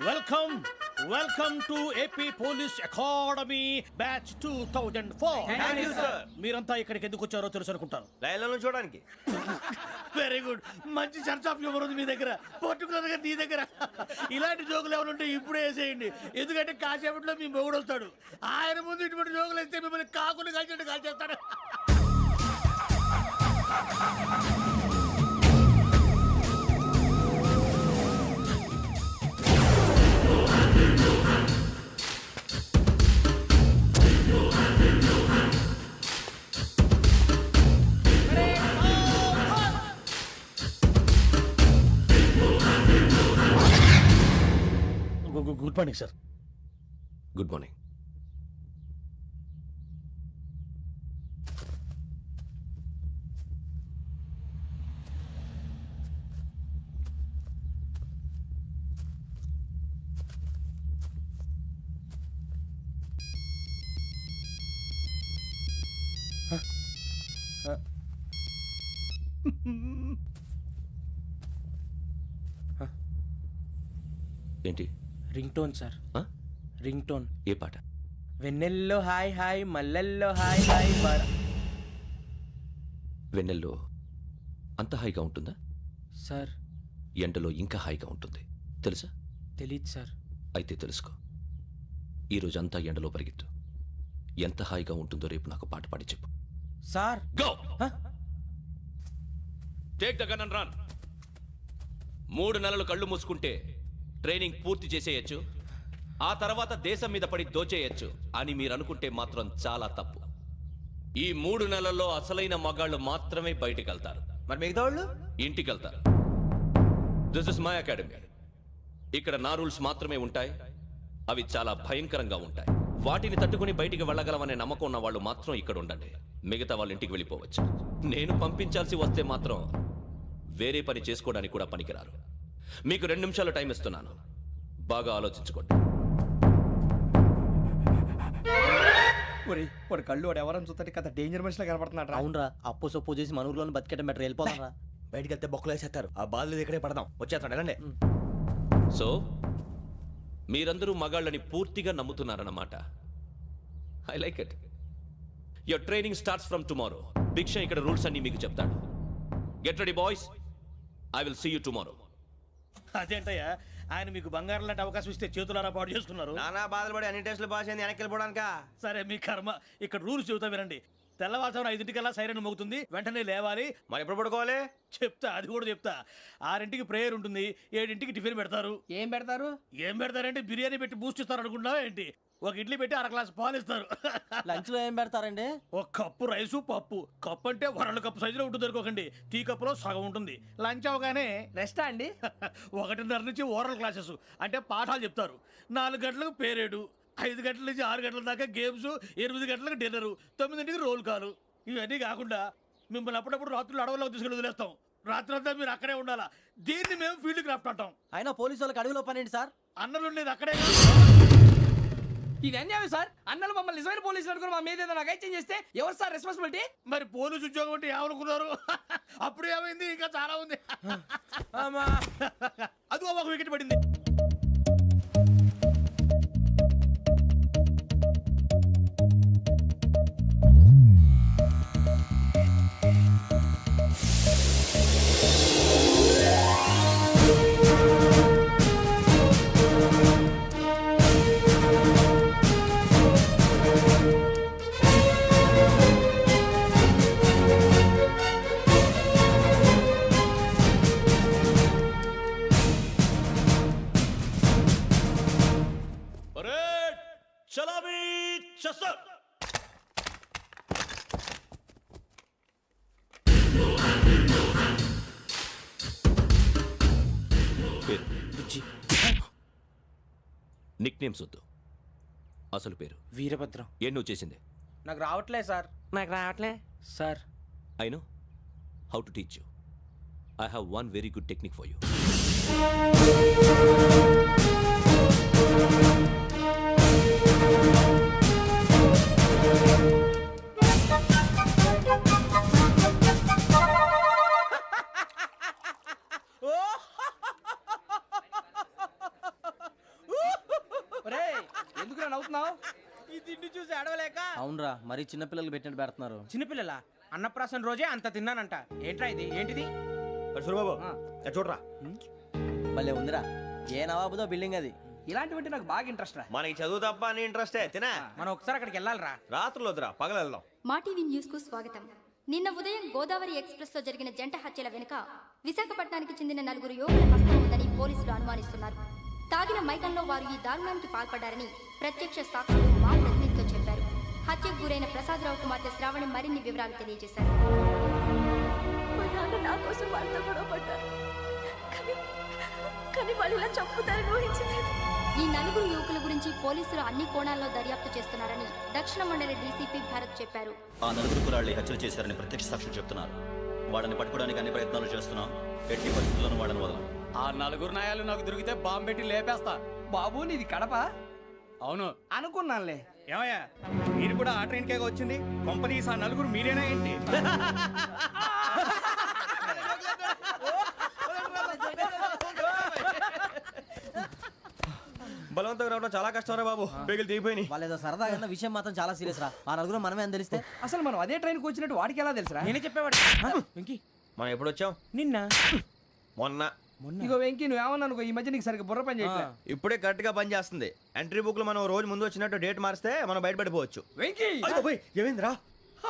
Welcome welcome to AP police academy batch 2004. మీరంతా ఇక్కడికి ఎందుకు వచ్చారో తెలుసు అనుకుంటాను. లైన్లను చూడడానికి. Very good. మంచి చర్చ్ ఆఫ్ హ్యూమర్ ఉంది మీ దగ్గర, పర్టికులర్ గా నీ దగ్గర. ఇలాంటి జోకులు ఏమైనా ఉంటే ఇప్పుడే వేసేయండి, ఎందుకంటే కాసేపట్లో మీ మొగుడు వస్తాడు. ఆయన ముందు ఇటువంటి జోకులు వేస్తే మిమ్మల్ని కాకులు కాల్చినట్టు కాల్చేస్తాడు. Good morning sir. Good morning. ఏంటి? Ring tone sir. Ring tone. ఏ పాట? వెన్నెల్లో హాయ్ హాయ్ మల్లెల్లో హాయ్ హాయ్ వెన్నెల్లో అంత హాయిగా ఉంటుందా సార్? ఎండలో ఇంకా హాయిగా ఉంటుంది తెలుసా? తెలీదు సార్. అయితే తెలుసుకో. ఈరోజు అంతా ఎండలో పరిగెత్తు. ఎంత హాయిగా ఉంటుందో రేపు నాకు పాట పాడి చెప్పు. Sir go. Take the gun and run. 3 నెలలు కళ్ళు మూసుకుంటే ట్రైనింగ్ పూర్తి చేసేయచ్చు, ఆ తర్వాత దేశం మీద పడి దోచేయచ్చు అని మీరు అనుకుంటే మాత్రం చాలా తప్పు. ఈ 3 నెలల్లో అసలైన మగాళ్ళు మాత్రమే బయటికి వెళ్తారు. మరి మిగతా వాళ్ళు ఇంటికి వెళ్తారు. This is my academy. ఇక్కడ నా రూల్స్ మాత్రమే ఉంటాయి. అవి చాలా భయంకరంగా ఉంటాయి. వాటిని తట్టుకుని బయటికి వెళ్ళగలమనే నమ్మకం ఉన్న వాళ్ళు మాత్రం ఇక్కడ ఉండండి. మిగతా వాళ్ళు ఇంటికి వెళ్ళిపోవచ్చు. నేను పంపించాల్సి వస్తే మాత్రం వేరే పని చేసుకోవడానికి కూడా పనికిరారు. మీకు 2 నిమిషాలు టైం ఇస్తున్నాను, బాగా ఆలోచించుకోండి. వాడు కళ్ళు వాడు ఎవరైనా చూస్తే కదా డేంజర్ మనిషిలో కనపడుతున్నాడు. అవునరా, అప్పు సొప్పు చేసి మన ఊర్లో బతికేట బెటర్. వెళ్ళిపోతారా? బయటికి వెళ్తే బొక్కలు వేసేస్తారు. ఆ బాధలు ఇక్కడే పడదాం. వచ్చేస్తాడు వెళ్ళండి. సో మీరందరూ మగాళ్ళని పూర్తిగా నమ్ముతున్నారన్నమాట. I like it. Your training starts from tomorrow. Bhiksha ఇక్కడ రూల్స్ అన్ని మీకు చెప్తాడు. Get ready boys, I will see you tomorrow. అదేంటయ్యా, ఆయన మీకు బంగారం లాంటి అవకాశం ఇస్తే చేతులారా పాటు చేసుకున్నారు. నానా బాధలు పడి అన్ని టెస్టులు పాస్ అయింది, వెనక్కి వెళ్ళిపోవడానికా? సరే మీ కర్మ. ఇక్కడ రూల్స్ చెబుతా వినండి. తెల్లవారుజామున 5 సైరన్ మోగుతుంది, వెంటనే లేవాలి. మరి ఎప్పుడు పడుకోవాలి? చెప్తా, అది కూడా చెప్తా. 6 ప్రేయర్ ఉంటుంది, 7 టిఫిన్ పెడతారు. ఏం పెడతారు? ఏం పెడతారంటే బిర్యానీ పెట్టి బూస్ట్ ఇస్తారు అనుకుంటున్నావా ఏంటి? ఒక ఇడ్లీ పెట్టి 1 గ్లాస్ పాలు ఇస్తారు. లంచ్ లో ఏం పెడతారండి? ఒక కప్పు రైసు పప్పు. కప్పు అంటే వరల్డ్ కప్పు సైజులో ఉంటుంది అనుకోకండి, టీ కప్పులో సగం ఉంటుంది. లంచ్ అవగానే రెస్టా అండి? 1:30 నుంచి ఓరల్ క్లాసెస్ అంటే పాఠాలు చెప్తారు. 4 గంటలకు పేరేడు, 5 గంటల నుంచి 6 గంటల దాకా గేమ్స్, 8 గంటలకు డిన్నరు, 9ంటికి రోల్ కాలు. ఇవన్నీ కాకుండా మిమ్మల్ని అప్పుడప్పుడు రాత్రులు అడవులకు తీసుకెళ్ళి వదిలేస్తాం. రాత్రి అంతా మీరు అక్కడే ఉండాలా. దీన్ని మేము ఫీల్డ్ క్రాఫ్ట్ అంటాం. అయినా పోలీసు వాళ్ళకి అడవిలో పని ఏంటి సార్? అన్నలు ఉండేది అక్కడే. ఇది అన్యాయం సార్. అన్నలు మమ్మల్ని నిజమైన పోలీసులు అనుకుని మా మీద ఏదైనా అగైత్యం చేస్తే ఎవరు సార్ రెస్పాన్సిబిలిటీ? మరి పోలీసు ఉద్యోగం అంటే ఏమనుకున్నారు? అప్పుడు ఏమైంది, ఇంకా చాలా ఉంది. అది ఒక వికెట్ పడింది. నిక్ నేమ్స్ వద్దు, అసలు పేరు. వీరభద్రం. ఏం నువ్వు చేసింది? నాకు రావట్లే సార్. నాకు రావట్లే sir. I know how to teach you. I have one very good technique for you. చూస్తున్నా అవుతున్నావు? ఈ తిండి చూసి అడవలేక అవునరా మరి చిన్నపిల్లలు పెట్టినట్టు పెడుతున్నారు. చిన్నపిల్లల అన్నప్రాసన రోజే అంత తిన్నానంట. ఏంట్రా ఇది? ఏంటిది? సూరిబాబు చూడరా, భలే ఉందిరా. ఏ నవాబుదో బిల్డింగ్ అది. ఇలాంటివంటే నాకు బాగా ఇంట్రెస్ట్ రా. మనకి చదువు తప్ప అని ఇంట్రెస్టే తినా. మనం ఒకసారి అక్కడికి వెళ్ళాలిరా. రాత్రులు వద్దురా, పగలు వెళ్దాం. మా టీవీ న్యూస్ కు స్వాగతం. నిన్న ఉదయం గోదావరి ఎక్స్ప్రెస్ లో జరిగిన జంట హత్యల వెనుక విశాఖపట్నానికి చెందిన 4 యువకుల హస్తం ఉందని పోలీసులు అనుమానిస్తున్నారు. తాగిన మైకంలో వారు ఈ దారుణానికి పాల్పడ్డారని ప్రత్యక్ష సాక్షులు మా ప్రతినిధితో చెప్పారు. హత్యకు గురైన ప్రసాదరావు కుమార్తె శ్రావణి మరిన్ని వివరాలు తెలియజేశారు. మా నాన్న నా కోసం వాళ్ళతో గొడవ పడ్డారు, కానీ వాళ్ళు ఇలా చంపుతారని ఊహించలేదు. ఈ 4 యువకుల గురించి పోలీసులు అన్ని కోణాల్లో దర్యాప్తు చేస్తున్నారని దక్షిణ మండలి డీసీపీ భరత్ చెప్పారు. ఆ 4 కురాళ్ళు హత్యలు చేశారని ప్రత్యక్ష సాక్షులు చెప్తున్నారు. వాళ్ళని పట్టుకోవడానికి అన్ని ప్రయత్నాలు చేస్తున్నాం. ఎట్టి పరిస్థితుల్లోనూ వాళ్ళని వదలం. ఆ 4 నాయాలు నాకు దొరికితే బాంబు పెట్టి లేపేస్తా. బాబు నీది కడప? అవును. అనుకున్నానులే. ఏమయ్యా, మీరు కూడా ఆ ట్రైన్ కేగా వచ్చింది? కంపెనీస్ ఆ 4 మీరేనా ఏంటి? బలవంతంగా రావడం చాలా కష్టం రా బాబు, పేగులు దిగిపోయినాయి. వాళ్ళు ఏదో సరదాగా అన్న విషయం మాత్రం చాలా సీరియస్ రా. ఆ నలుగురు మనమే అని తెలిస్తే అసలు మనం అదే ట్రైన్కి వచ్చినట్టు వాడికి ఎలా తెలుసురా? నేనే చెప్పేవాడు. వెంకీ మనం ఎప్పుడు వచ్చాం? నిన్న మొన్న. ఇగో వెంకీ నువ్వేమన్నా అనుకో, ఈ మధ్య నీకు సరిగ్గా బుర్ర పని చేయట్లే. ఇప్పుడే కరెక్ట్ గా పని చేస్తుంది. ఎంట్రీ బుక్ లో మనం రోజు ముందు వచ్చినట్టు డేట్ మారిస్తే మనం బయటపడిపోవచ్చు. వెంకీ ఏమైందిరా?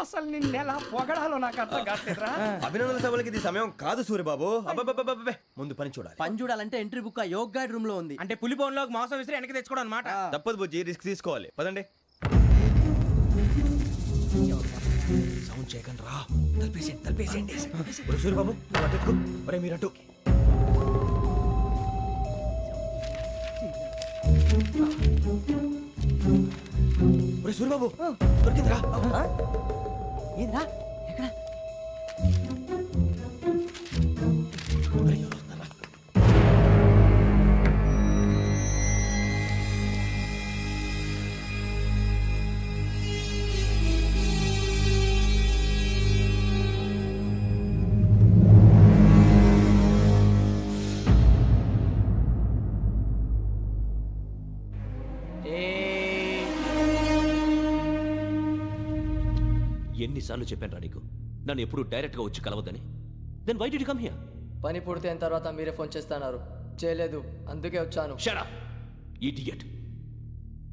అసలు నిన్న ఎలా పొగడాలో నాకు అర్థం కాట్లేదురా. అభినందన సభలకి ఇది సమయం కాదు సూరిబాబు. అబ్బబ్బబ్బబ్బబ్బే, ముందు పని చూడాలి. పని చూడాలంటే ఎంట్రీ బుక్ ఆ యోగ్ గైడ్ రూమ్ లో ఉంది. అంటే పులి బోన్లోకి మాంసం విసిరి వెనక్కి తెచ్చుకోవడం అనమాట. తప్పదు బుజ్జి, రిస్క్ తీసుకోవాలి. పదండి. సౌండ్ చేయకండి రా. తలపేసేయండి. సూరిబాబు నువ్వు అటు ఎత్తుకో. ఒరే మీరు అటు. ఒరే సూరిబాబు దొరికిందిరా. ఏంద్రా ఎక్కడ? ఒరే, ఎవరు వస్తున్నారా? ఎన్నిసార్లు చెప్పాను రా నీకు నన్ను ఎప్పుడు డైరెక్ట్ గా వచ్చి కలవద్దని? Then why did you come here? పని పూర్తయిన తర్వాత మీరే ఫోన్ చేస్తున్నారు. చేయలేదు, అందుకే వచ్చాను. Shut up idiot.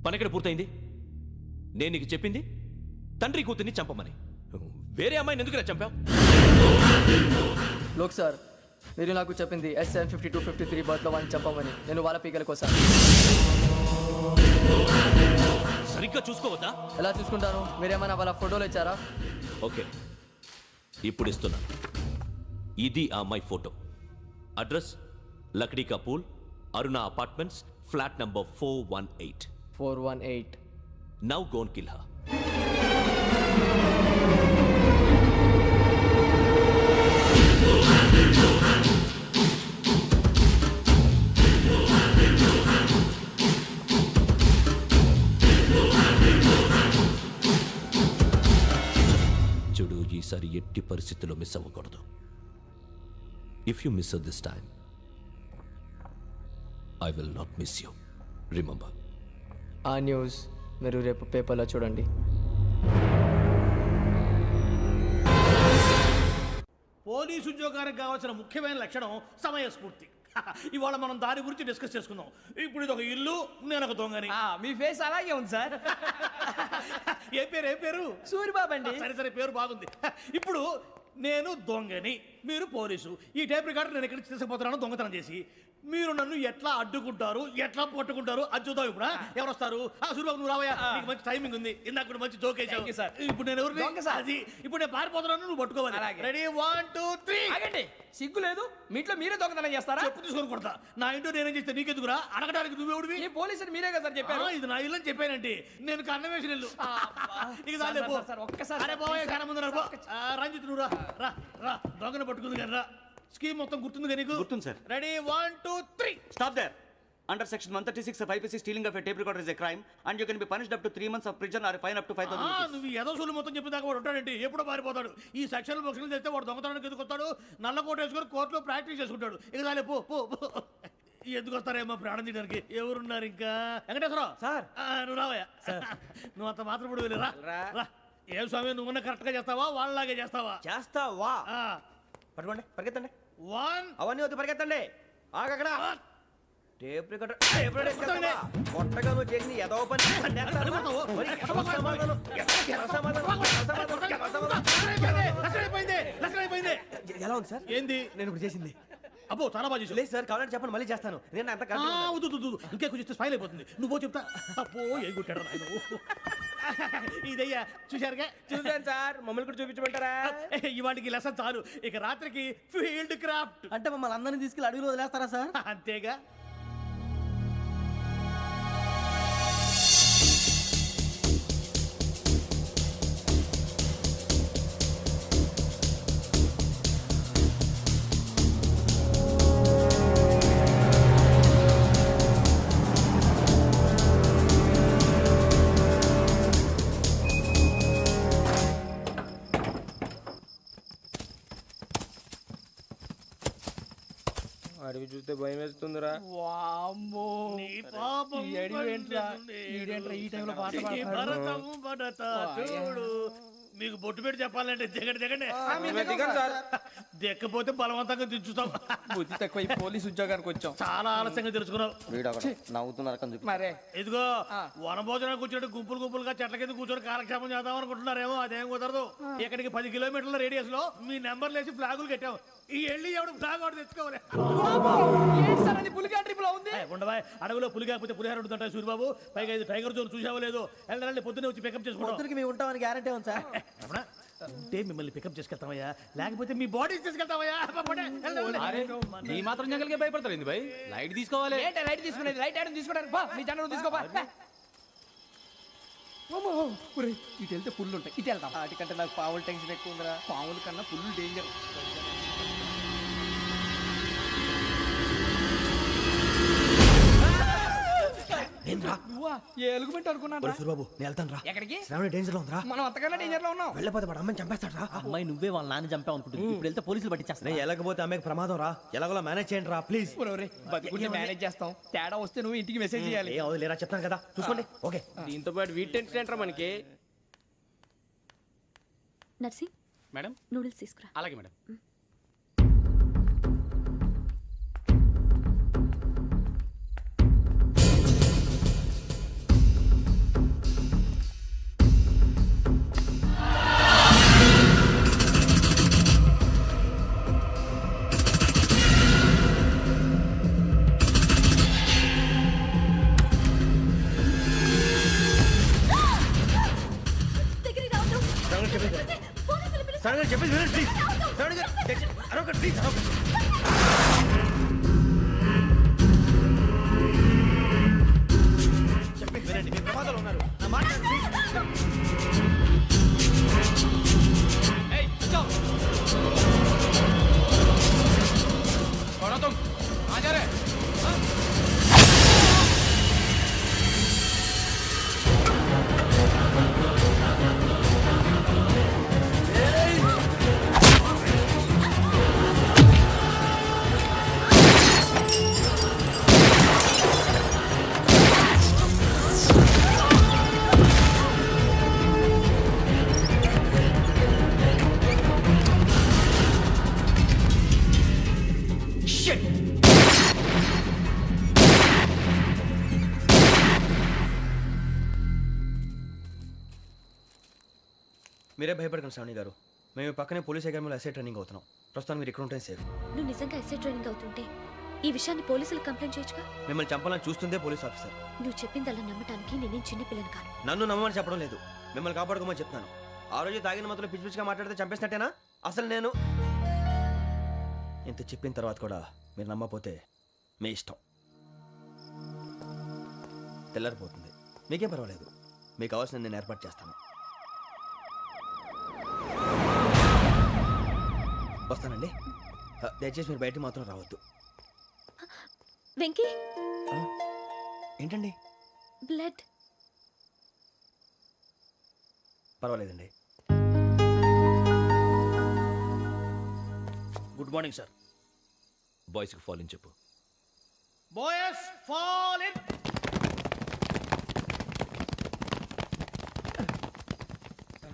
పని ఎక్కడ పూర్తయింది? నేను నీకు చెప్పింది తండ్రి కూతుర్ని చంపమని. వేరే అమ్మాయిని ఎందుకు చంపావు? లోక్ సార్, మీరు నాకు చెప్పింది SN5253 బర్త్లో వాడిని చంపమని. నేను వాళ్ళ పీకల కోసం. సరిగ్గా చూసుకోవద్దా? ఎలా చూసుకుంటాను? మీరేమైనా వాళ్ళ ఫోటోలు ఇచ్చారా? ఓకే, ఇప్పుడు ఇస్తున్నా. ఇది ఆ అమ్మాయి photo. Address Lakdi కపూల్, Aruna apartments, flat number 418. 418. Now go and kill her. చూడు, ఈసారి ఎట్టి పరిస్థితుల్లో మిస్ అవ్వకూడదు. If you miss this time I will not miss you. Remember. ఆ న్యూస్ మీరు రేపు పేపర్లో చూడండి. పోలీసు ఉద్యోగానికి కావాల్సిన ముఖ్యమైన లక్షణం సమయస్ఫూర్తి. ఇవాళ మనం దాని గురించి డిస్కస్ చేసుకుందాం. ఇప్పుడు ఇది ఒక ఇల్లు, నేను ఒక దొంగని. మీ ఫేస్ అలాగే ఉంది సార్. ఏ పేరు? సూరిబాబు అండి. సరే పేరు బాగుంది. ఇప్పుడు నేను దొంగని, మీరు పోలీసు. ఈ టైప్ రికార్డు నేను ఎక్కడికి తీసుకుపోతున్నాను దొంగతనం చేసి. మీరు నన్ను ఎట్లా అడ్డుకుంటారు, ఎట్లా పట్టుకుంటారు అది చూద్దాం. ఇప్పుడు ఎవరు వస్తారు? సూరిబాబు నువ్వు రావయ్యా, నీకు మంచి టైమింగ్ ఉంది. ఇందాక కూడా మంచి జోక్ వేసావు సార్. ఇప్పుడు నేను ఎవరు? అది ఇప్పుడు నేను పారిపోతున్నాను, నువ్వు పట్టుకోవాలి. రెడీ 1 2 3. ఆగండి, సిగ్గు లేదు? మీ ఇంట్లో మీరే దొంగతనం చేస్తారా? చెప్పు తీసుకొని కొడతా. నా ఇంట్లో నేనేం చేస్తే నీకెందుకురా? అడగడానికి నువ్వెవడివి? ఈ పోలీసులు మీరే కదా సార్ చెప్పారు. ఇది నా ఇల్లు అని చెప్పానండి. నేను కన్నం వేసిన ఇల్లు. ఇక చాలే పో. ఒక్కసారి అరే పోయే కన్న ముందు రంజిత్ నువ్వు రా రా. దొంగను పట్టుకుంది కానీ రా. స్కీమ్ మొత్తం గుర్తుంది కానీ నీకు? గుర్తుంది sir. Ready 1 2 3. Stop there. Under section 136 of IPC, stealing of a tape recorder is a crime and you can be punished up to 3 months of prison or a fine up to 5,000 rupees. నువ్వు ఏదో సొల్లు మొత్తం చెప్పిన దాకా వాడు ఉంటాడండి. ఎప్పుడో పారిపోతాడు. ఈ సెక్షన్లు బొక్షన్లు చేస్తే వాడు దొంగతనానికి ఎదుకొస్తాడు. నల్ల కోట వేసుకొని కోర్టులో ప్రాక్టీస్ చేసుకుంటాడు. ఇక చాలే పో. ఎందుకు వస్తారేమో ప్రాణం తీయడానికి ఎవరున్నారు ఇంకా వెంకటేశ్వరరావు సార్. నువ్వు రావయ్యా నువ్వు అంత మాత్రం ఇప్పుడు వెళ్ళి రా ఏం స్వామి నువ్వున్న కరెక్ట్ గా చేస్తావా వాళ్ళలాగే చేస్తావా చేస్తావా పట్టుకోండి పరిగెత్తండి 1 అవన్నీ వద్దు పరిగెత్తండి ఆగక్కడ టేప్ రికార్డర్ కొట్టగా నువ్వు చేసి ఏదో పని ఎలా ఉంది సార్ ఏంది నేను ఇప్పుడు చేసింది అబ్బో చాలా బాగా చేసావు. లేదు సార్ కావాలంటే చెప్పండి మళ్ళీ చేస్తాను నేను అంత ఇంకే కొంచెం స్మైల్ అయిపోతుంది నువ్వు చెప్తా అబ్బో ఏం కొట్టాడు నాయన ఇదయ్యా చూశారుగా చూసాను సార్ మమ్మల్ని కూడా చూపించమంటారా ఇవాటికి లెసన్ చాలు ఇక రాత్రికి ఫీల్డ్ క్రాఫ్ట్ అంటే మమ్మల్ని అందరినీ తీసుకెళ్ళి అడుగులో వదిలేస్తారా సార్? అంతేగా అడవి చూస్తే భయం వేస్తుందిరా నీ పాపం ఈ అడవి ఏంట్రా? ఈడేంట్రా ఈ టైంలో పాట ఈ పాడతాడు? భరతము భరత చూడు మీకు బొట్టు పెట్టి చెప్పాలంటే దిగండి దిగండి దిక్కపోతే బలవంతంగా దించుతాం బుద్ధి తక్కువ ఈ పోలీస్ ఉద్యోగానికి వచ్చాం. చాలా ఆలస్యంగా తెలుసుకున్నావు నవ్వుతున్నారు మరే ఇదిగో వనభోజనానికి కూర్చొని గుంపులు గుంపులుగా చెట్ల కింద కూర్చొని కాలక్షేపం చేద్దాం అనుకుంటున్నారేమో అదేం కుదరదు ఇక్కడికి 10 కిలోమీటర్ల రేడియస్ లో మీ నెంబర్ లేసి ఫ్లాగులు కట్టాం ఈ వెళ్ళి ఎవడు ఫ్లాగ్ ఒకటి తెచ్చుకోవాలి ఏంటి సార్ అని పులిగా ట్రిప్ లో ఉంది ఉండవా అడవిలో పులి కాకపోతే పులిహార ఉంటుంటాయి సూరిబాబు పైగా ఇది టైగర్ జోన్ చూసావో లేదో వెళ్ళాలంటే పొద్దున్నే వచ్చి పికప్ చేసుకుంటాం పొద్దురికి మేము ఉంటామని గ్యారంటీ ఉంది సార్. రమణ, ఉంటే మిమ్మల్ని పికప్ చేసుకెళ్తామయ్యా లేకపోతే మీ బాడీ తీసుకెళ్తామయ్యా ఈ మాత్రం జంగల్కే భయపడతారు ఏంది భయ్ లైట్ తీసుకోవాలి ఏంటి రైట్ తీసుకునేది రైట్ హ్యాండ్ తీసుకోవడానికి బా మీ జనరల్ తీసుకోబా ఇటు వెళ్తే పుల్లు ఉంటాయి ఇటు వెళ్తాం వాటికంటే నాకు పావులు టెన్షన్ ఎక్కువ ఉందిరా. పాముల కన్నా పుల్లు డేంజర్ నువ్వా ఏ ఎలుగుబెట్టి అనుకున్నాను సూరిబాబు నేను వెళ్తాను రా ఎక్కడికి శ్రావణి డేంజర్ లో ఉందిరా మనం అంతకన్నా డేంజర్ లో ఉన్నాం వెళ్ళపోతే వాడు అమ్మని చంపేస్తాడు రా అమ్మాయి నువ్వే వాళ్ళ నాన్న చంపావు అనుకుంటుంది. ఇప్పుడు వెళ్తే పోలీసులు పట్టించేస్తా. నేను వెళ్ళకపోతే అమ్మాయికి ప్రమాదం రా ఎలాగోలా మేనేజ్ చేయండి రా ప్లీజ్ బతికుంటే మేనేజ్ చేస్తాం తేడా వస్తే నువ్వు ఇంటికి మెసేజ్ చేయాలి ఏ అవదు లేరా చెప్తాను కదా చూసుకోండి ఓకే దీంతో పాటు వీటి టెన్షన్ ఏంట్రా మనకి నర్సి మేడం నూడిల్స్ తీసుకురా. అలాగే మేడం దగ్గరికి రావద్దు. శ్రావణి చెప్పేది పోలీసులు పిలుస్తారు. శ్రావణి చెప్పేది వినండి ప్లీజ్ శ్రావణి గారు అరొకటి ప్లీజ్ చెప్పేది వినండి మీ ప్రమాదాలు ఉన్నారు నా మాట ప్లీజ్ మీరే భయపడకండి శ్రావణి గారు మేము పక్కనే పోలీస్ అకాడమీలో ఎస్ఐ ట్రైనింగ్ అవుతున్నాం ప్రస్తుతం మీరు ఇక్కడ ఉంటే సేఫ్ నువ్వు నిజంగా ఎస్ఐ ట్రైనింగ్ అవుతుంటే ఈ విషయాన్ని పోలీసులకు కంప్లైంట్ చేయొచ్చుగా. మిమ్మల్ని చంపాలని చూస్తుందే పోలీస్ ఆఫీసర్ నువ్వు చెప్పిందల్లా నమ్మటానికి నేనేం చిన్న పిల్లని కాను. నన్ను నమ్మమని చెప్పడం లేదు మిమ్మల్ని కాపాడుకోమని చెప్తాను ఆ రోజు తాగిన మాత్రం పిచ్చి పిచ్చిగా మాట్లాడితే చంపేసినట్టేనా అసలు నేను ఇంత చెప్పిన తర్వాత కూడా మీరు నమ్మపోతే మీ ఇష్టం తెల్లారిపోతుంది మీకేం పర్వాలేదు మీకు కావాల్సిన నేను ఏర్పాటు చేస్తాను వస్తానండి దయచేసి మీరు బయట మాత్రం రావద్దు వెంకీ ఏంటండి బ్లడ్. పర్వాలేదండి గుడ్ మార్నింగ్ సార్ బాయ్స్కి ఫాలోని చెప్పు బాయ్స్ ఫాల్ ఇన్.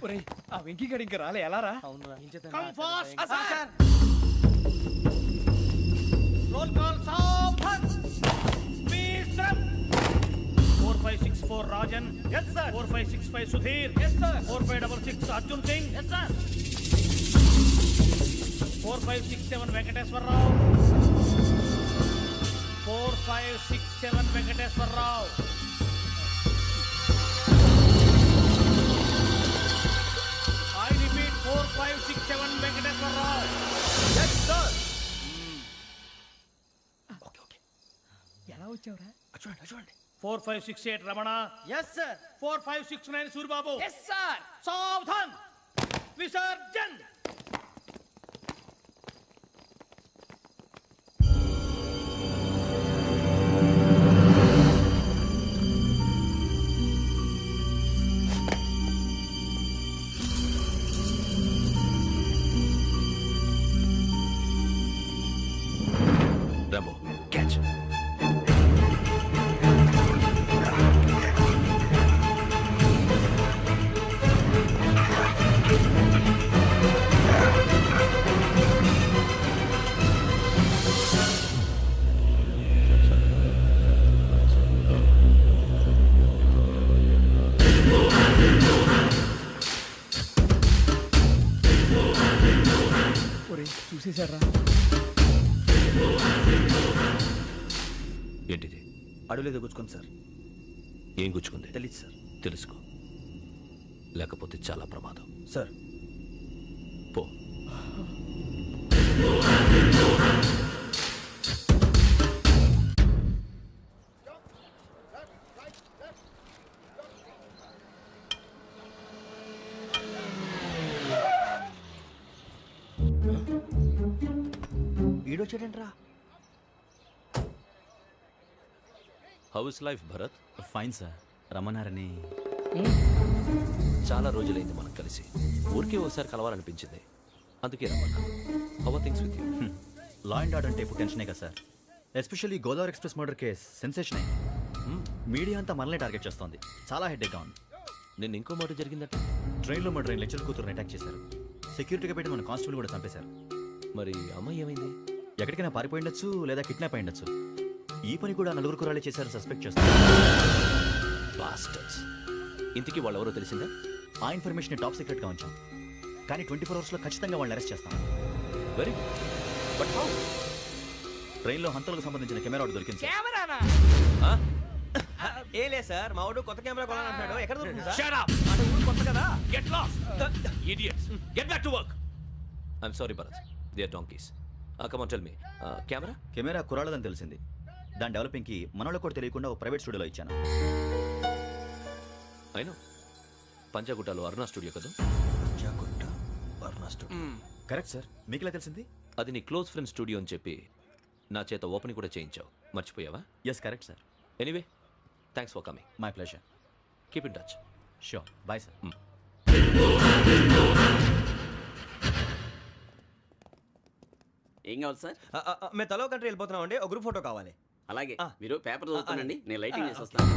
ఒరేయ్ ఆ వెంకీ గడి ఇంకా రాలే ఎలా రా? Come fast sir. Roll call సావధాన్. విశ్రమ్. 4564 Rajan. yes sir. 4565 Sudheer. yes sir. 4566 Arjun Singh. yes sir. 4567 Venkateswara Rao. 4567 Venkateswara Rao. I repeat 4567 Venkateswara Rao. yes sir. ఎలా వచ్చావురా? చూడండి చూడండి. 4568 Ramana. Yes sir. 4569 Suribabu. Yes sir. సావధాన్. విసర్జన్. Rambo catch. ఒరేయ్ చూసేశారా? ఏంటిది? అడవిలో గుచ్చుకోండి సార్. ఏం గుచ్చుకుంది? తెలీదు సార్. తెలుసుకో, లేకపోతే చాలా ప్రమాదం. సార్ పో. ఈడొచ్చాడంట్రా. How is life Bharat? Fine sir. రమ్మన్నారని. చాలా రోజులైంది మనం కలిసి. ఊరికే ఒకసారి కలవాలనిపించింది, అందుకే రమ్మన్నా. How are things with you? Law and order అంటే ఇప్పుడు టెన్షనే కదా sir. Especially Godavari express murder case sensation అయింది. మీడియా అంతా మనల్ని టార్గెట్ చేస్తోంది. చాలా హెడ్ఏక్గా ఉంది. నిన్న ఇంకో మాట జరిగిందట. ట్రైన్లో మా ట్రైన్ లెక్చర్ కూతురుని అటాక్ చేశారు. సెక్యూరిటీగా పెట్టి మన కానిస్టేబుల్ కూడా చంపేశారు. మరి అమ్మాయి ఏమైంది? ఎక్కడికైనా పారిపోయి ఉండొచ్చు, లేదా కిడ్నాప్ అయి ఉండొచ్చు. ఈ పని కూడా నలుగురు కురాలే చేశారు సస్పెక్ట్ చేస్తారు. బాస్టర్స్. ఇంతకీ వాళ్ళు ఎవరో తెలిసిందా? ఆ ఇన్ఫర్మేషన్ టాప్ సీక్రెట్గా ఉంచాం, కానీ 24 అవర్స్లో ఖచ్చితంగా వాళ్ళని అరెస్ట్ చేస్తాం. Very but how? ట్రైన్లో హంతలకు సంబంధించిన కెమెరా ఒకటి దొరికింది సార్. కెమెరానా? ఏ లే సార్, మా వాడు కొత్త కెమెరా కొనాలంటున్నాడు. ఎక్కడ దొరుకుతుంది సార్? Shut up! అంటే ఊరు కొత్త కదా. Get lost! Idiots! Get back to work! I'm sorry, Bharat. They are donkeys. Come on, tell me. Camera? Camera కురాలదని తెలిసింది. దాని డెవలపింగ్కి మనోళ్ళకి కూడా తెలియకుండా ఒక ప్రైవేట్ స్టూడియోలో ఇచ్చాను. I know. పంజాగుట్టలో అరుణా స్టూడియో కదా? Correct sir. మీకు ఎలా తెలిసింది? అది నీ క్లోజ్ ఫ్రెండ్ స్టూడియో అని చెప్పి నా చేత ఓపెనింగ్ కూడా చేయించావు. మర్చిపోయావా? Yes correct sir. Anyway, thanks for coming. My pleasure. Keep in touch. Sure. Bye sir. ఏం కావాలి సార్? మేము తలో కంట్రీ వెళ్ళిపోతున్నాం అండి. ఒక గ్రూప్ ఫోటో కావాలి. అలాగే, మీరు పేపర్ చదువుతానండి, నేను లైటింగ్ చేసి వస్తాను.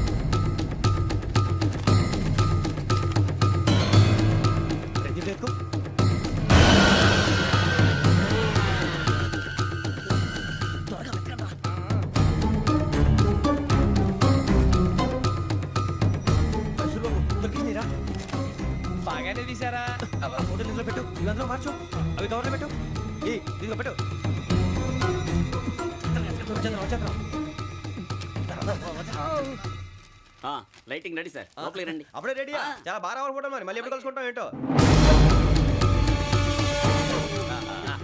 బాగానే తీసారా? ఫోటో ఇందులో పెట్టు, ఇవి అందులో మార్చు, అవి కవర్లో పెట్టు. ఇదిగో పెట్టు. లైటింగ్ రెడీ సార్, లోపలికి రండి. అప్పుడే రెడీయా? చాలా బాగా రావాలి ఫోటో. మరి మళ్ళీ ఎప్పుడు కలుసుకుంటాం ఏంటో.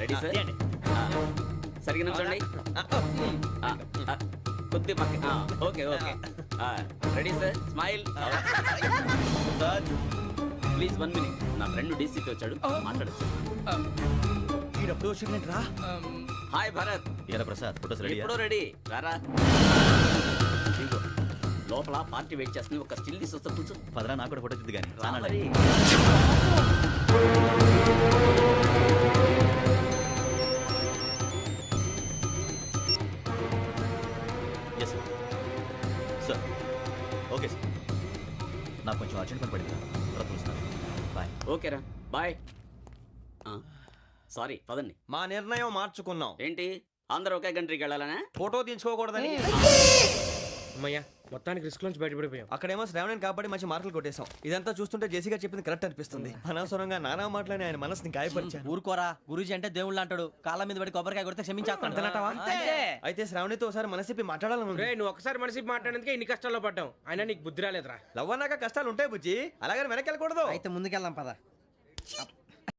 Ready sir. సరిగ్గా నిల్చోండి. కొద్ది పక్క. Okay okay. Ready sir. Smile. Please 1 minute. నా ఫ్రెండ్ డీసీకి వచ్చాడు, మాట్లాడచ్చు. ఈడప్పుడు వచ్చిందండి రా. హాయ్ భరత్. ఏరా ప్రసాద్, ఫోటోస్ రెడీ? ఎప్పుడో రెడీ. రారా. ఇదిగో, లోపల పార్టీ వెయిట్ చేస్తుంది. ఒక స్టిల్ తీసి వస్తా, కూర్చో. పదరా, నాకు కూడా ఫోటో తిద్దు కానీ. మరి. ఎస్ సార్ ఓకే సార్ నాకు కొంచెం అర్జెంట్ పని పడింది తర్వాత చూస్తాను బాయ్ ఓకేరా బాయ్. సారీ పదండి. మా నిర్ణయం మార్చుకున్నాం. ఏంటి అందరూ ఒకే కంట్రీకి వెళ్ళాలనే? ఫోటో తీసుకోకూడదని. అమ్మయ్యా మొత్తానికి రిస్క్ నుంచి బయటపడిపోయాం. అక్కడేమో శ్రావణిని కాబట్టి మంచి మార్కులు కొట్టేశాం. ఇదంతా చూస్తుంటే జేసీగా చెప్పింది కరెక్ట్ అనిపిస్తుంది. అనవసరంగా నానా మాటలని ఆయన మనసుని గాయపరిచారు. ఊరుకోరా గురూజీ అంటే దేవుళ్ళు అంటాడు. కాళ్ళ మీద పడి కొబ్బరికాయ కొడితే క్షమించేస్తాను. అయితే శ్రావణితో ఒకసారి మనసిప్పి మాట్లాడాలను. రే నువ్వు ఒకసారి మనిషి మాట్లాడేందుకే ఇన్ని కష్టాల్లో పడ్డాం. అయినా నీకు బుద్ధి రాలేదురా. లవ్ అన్నాక కష్టాలు ఉంటాయి బుజ్జి, అలాగని వెనక్కి వెళ్ళకూడదు. అయితే ముందుకెళ్దాం పద.